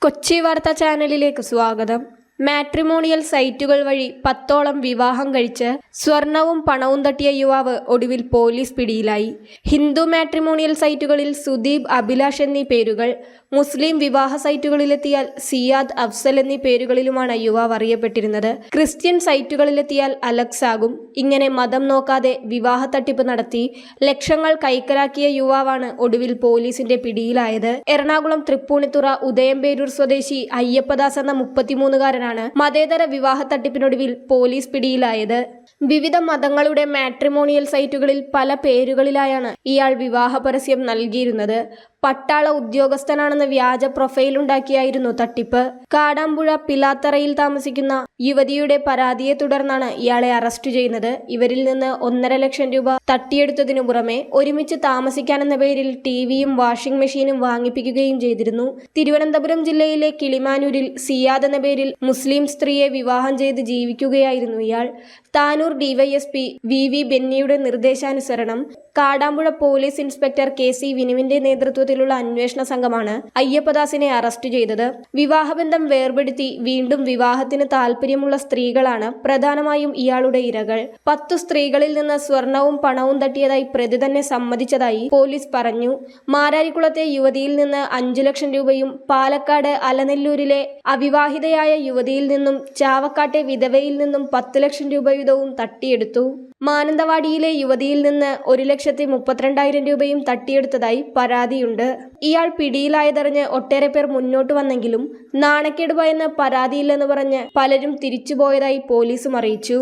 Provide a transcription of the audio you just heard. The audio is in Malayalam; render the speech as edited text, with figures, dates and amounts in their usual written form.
കൊച്ചി വാർത്താ ചാനലിലേക്ക് സ്വാഗതം. മാട്രിമോണിയൽ സൈറ്റുകൾ വഴി 10ഓളം വിവാഹം കഴിച്ച് സ്വർണവും പണവും തട്ടിയ യുവാവ് ഒടുവിൽ പോലീസ് പിടിയിലായി. ഹിന്ദു മാട്രിമോണിയൽ സൈറ്റുകളിൽ സുദീപ്, അഭിലാഷ് എന്നീ പേരുകൾ, മുസ്ലിം വിവാഹ സൈറ്റുകളിലെത്തിയാൽ സിയാദ്, അഫ്സൽ എന്നീ പേരുകളിലുമാണ് യുവാവ് അറിയപ്പെട്ടിരുന്നത്. ക്രിസ്ത്യൻ സൈറ്റുകളിലെത്തിയാൽ അലക്സ് ആകും. ഇങ്ങനെ മതം നോക്കാതെ വിവാഹ തട്ടിപ്പ് നടത്തി ലക്ഷങ്ങൾ കൈക്കലാക്കിയ യുവാവാണ് ഒടുവിൽ പോലീസിന്റെ പിടിയിലായത്. എറണാകുളം തൃപ്പൂണിത്തുറ ഉദയംപേരൂർ സ്വദേശി അയ്യപ്പദാസ് എന്ന 33-കാരനാണ് മതേതര വിവാഹ തട്ടിപ്പിനൊടുവിൽ പോലീസ് പിടിയിലായത്. വിവിധ മതങ്ങളുടെ മാട്രിമോണിയൽ സൈറ്റുകളിൽ പല പേരുകളിലായാണ് ഇയാൾ വിവാഹ പരസ്യം നൽകിയിരുന്നത്. പട്ടാള ഉദ്യോഗസ്ഥനാണെന്ന വ്യാജ പ്രൊഫൈൽ ഉണ്ടാക്കിയായിരുന്നു തട്ടിപ്പ്. കാടാമ്പുഴ പിലാത്തറയിൽ താമസിക്കുന്ന യുവതിയുടെ പരാതിയെ തുടർന്നാണ് ഇയാളെ അറസ്റ്റ് ചെയ്യുന്നത്. ഇവരിൽ നിന്ന് 1.5 ലക്ഷം രൂപ തട്ടിയെടുത്തതിനു പുറമെ ഒരുമിച്ച് താമസിക്കാനെന്ന പേരിൽ ടിവിയും വാഷിംഗ് മെഷീനും വാങ്ങിപ്പിക്കുകയും ചെയ്തിരുന്നു. തിരുവനന്തപുരം ജില്ലയിലെ കിളിമാനൂരിൽ സിയാദ് എന്ന പേരിൽ മുസ്ലിം സ്ത്രീയെ വിവാഹം ചെയ്ത് ജീവിക്കുകയായിരുന്നു ഇയാൾ. താനൂർ ഡിവൈഎസ്പി വി ബെന്നിയുടെ നിർദ്ദേശാനുസരണം കാടാമ്പുഴ പോലീസ് ഇൻസ്പെക്ടർ KC വിനുവിന്റെ നേതൃത്വത്തിലുള്ള അന്വേഷണ സംഘമാണ് അയ്യപ്പദാസിനെ അറസ്റ്റ് ചെയ്തത്. വിവാഹബന്ധം വേർപെടുത്തി വീണ്ടും വിവാഹത്തിന് താല്പര്യമുള്ള സ്ത്രീകളാണ് പ്രധാനമായും ഇയാളുടെ ഇരകൾ. 10 സ്ത്രീകളിൽ നിന്ന് സ്വർണവും പണവും തട്ടിയതായി പ്രതി തന്നെ സമ്മതിച്ചതായി പോലീസ് പറഞ്ഞു. മാരാരിക്കുളത്തെ യുവതിയിൽ നിന്ന് 5 ലക്ഷം രൂപയും പാലക്കാട് അലനെല്ലൂരിലെ അവിവാഹിതയായ യുവതിയിൽ നിന്നും ചാവക്കാട്ടെ വിധവയിൽ നിന്നും 10 ലക്ഷം രൂപ വീതവും തട്ടിയെടുത്തു. മാനന്തവാടിയിലെ യുവതിയിൽ നിന്ന് 1,32,000 രൂപയും തട്ടിയെടുത്തതായി പരാതിയുണ്ട്. ഇയാൾ പിടിയിലായതറിഞ്ഞ് ഒട്ടേറെ പേർ മുന്നോട്ട് വന്നെങ്കിലും നാണക്കേട് ഭയന്ന് പരാതിയില്ലെന്ന് പറഞ്ഞ് പലരും തിരിച്ചുപോയതായി പോലീസും അറിയിച്ചു.